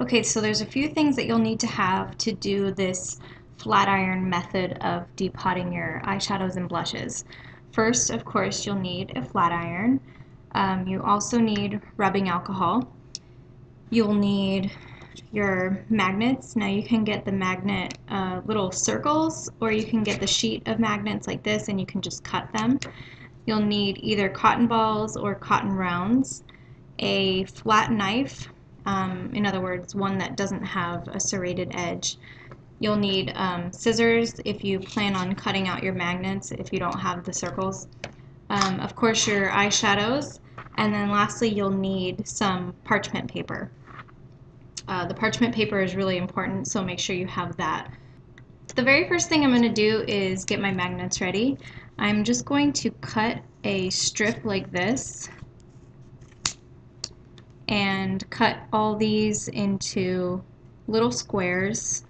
Okay, so there's a few things that you'll need to have to do this flat iron method of depotting your eyeshadows and blushes. First, of course, you'll need a flat iron. You also need rubbing alcohol. You'll need your magnets. Now you can get the magnet little circles, or you can get the sheet of magnets like this and you can just cut them. You'll need either cotton balls or cotton rounds, a flat knife, in other words, one that doesn't have a serrated edge. You'll need scissors if you plan on cutting out your magnets if you don't have the circles. Of course, your eyeshadows, and then lastly you'll need some parchment paper. The parchment paper is really important, so make sure you have that. The very first thing I'm going to do is get my magnets ready. I'm just going to cut a strip like this and cut all these into little squares.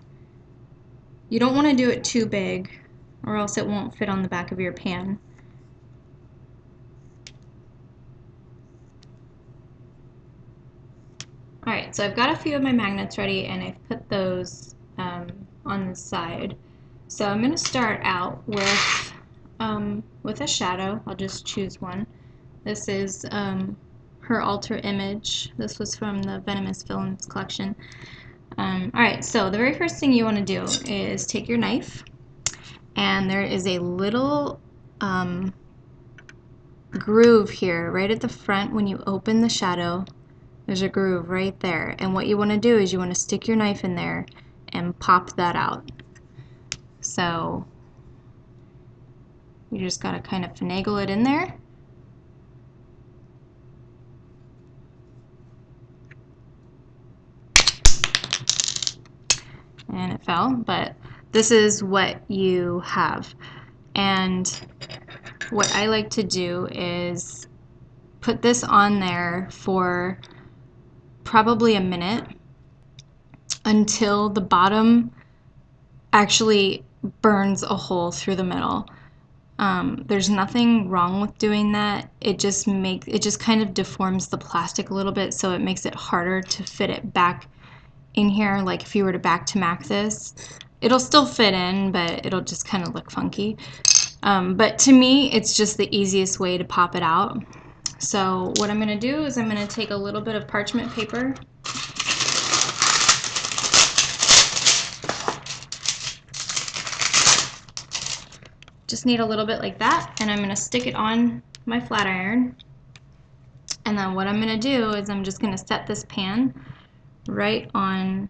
You don't want to do it too big or else it won't fit on the back of your pan. Alright, so I've got a few of my magnets ready and I've put those on the side. So I'm going to start out with a shadow. I'll just choose one. This is her alter image. This was from the Venomous Films collection. Alright, so the very first thing you want to do is take your knife, and there is a little groove here right at the front. When you open the shadow, there's a groove right there, and what you want to do is you want to stick your knife in there and pop that out. So you just got to kind of finagle it in there. And it fell, but this is what you have. And what I like to do is put this on there for probably a minute until the bottom actually burns a hole through the middle. There's nothing wrong with doing that. It just kind of deforms the plastic a little bit, so it makes it harder to fit it back in here. Like if you were to back to Mac this, it'll still fit in, but it'll just kind of look funky. But to me, it's just the easiest way to pop it out. So what I'm going to do is I'm going to take a little bit of parchment paper, just need a little bit like that, and I'm going to stick it on my flat iron. And then what I'm going to do is I'm just going to set this pan right on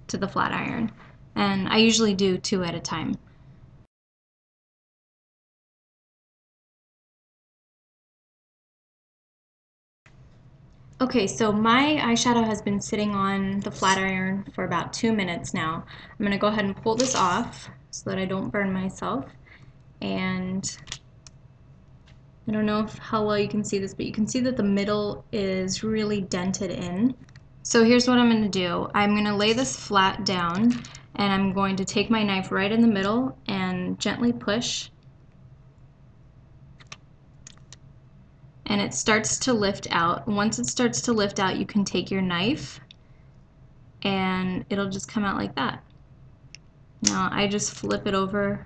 to the flat iron, and I usually do 2 at a time. Okay, so my eyeshadow has been sitting on the flat iron for about 2 minutes now. I'm going to go ahead and pull this off so that I don't burn myself. And I don't know how well you can see this, but you can see that the middle is really dented in. So here's what I'm going to do. I'm going to lay this flat down, and I'm going to take my knife right in the middle and gently push. And it starts to lift out. Once it starts to lift out, you can take your knife and it'll just come out like that. Now I just flip it over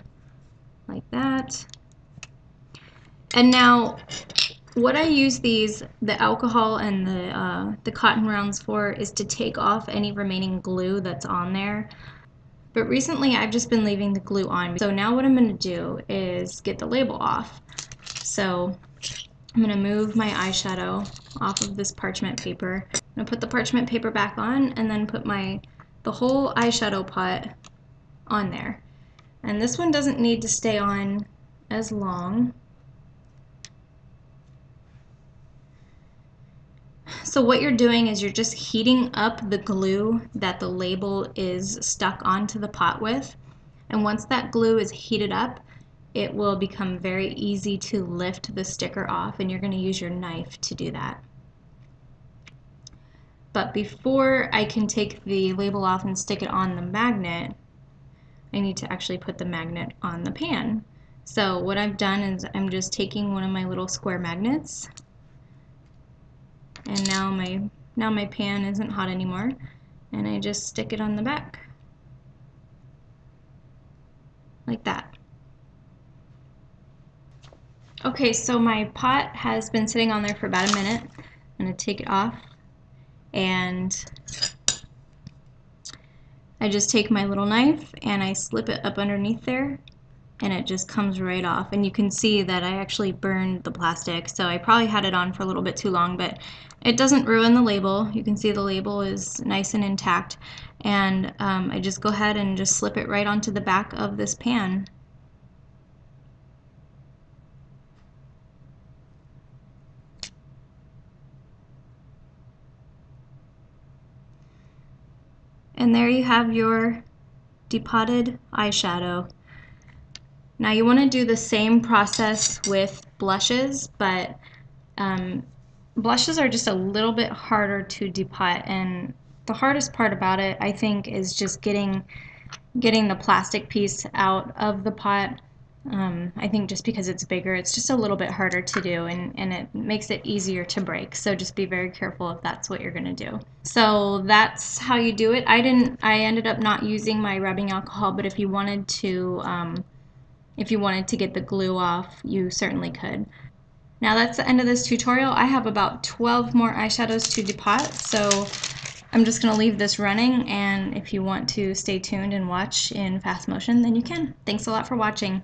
like that. And now what I use the alcohol and the cotton rounds for is to take off any remaining glue that's on there. But recently I've just been leaving the glue on. So now what I'm going to do is get the label off. So I'm going to move my eyeshadow off of this parchment paper. I'm going to put the parchment paper back on and then put the whole eyeshadow pot on there. And this one doesn't need to stay on as long. So what you're doing is you're just heating up the glue that the label is stuck onto the pot with. And once that glue is heated up, it will become very easy to lift the sticker off, and you're going to use your knife to do that. But before I can take the label off and stick it on the magnet, I need to actually put the magnet on the pan. So what I've done is I'm just taking one of my little square magnets, and now my pan isn't hot anymore, and I just stick it on the back like that. Okay, so my pot has been sitting on there for about a minute. I'm going to take it off, and I just take my little knife and I slip it up underneath there, and it just comes right off. And you can see that I actually burned the plastic, so I probably had it on for a little bit too long, but it doesn't ruin the label. You can see the label is nice and intact, and I just go ahead and just slip it right onto the back of this pan. And there you have your depotted eyeshadow. Now you want to do the same process with blushes, but blushes are just a little bit harder to depot, and the hardest part about it, I think, is just getting the plastic piece out of the pot. I think just because it's bigger, it's just a little bit harder to do, and it makes it easier to break. So just be very careful if that's what you're gonna do. So that's how you do it. I ended up not using my rubbing alcohol, but if you wanted to get the glue off, you certainly could. Now that's the end of this tutorial. I have about 12 more eyeshadows to depot, so I'm just gonna leave this running, and if you want to stay tuned and watch in fast motion, then you can. Thanks a lot for watching.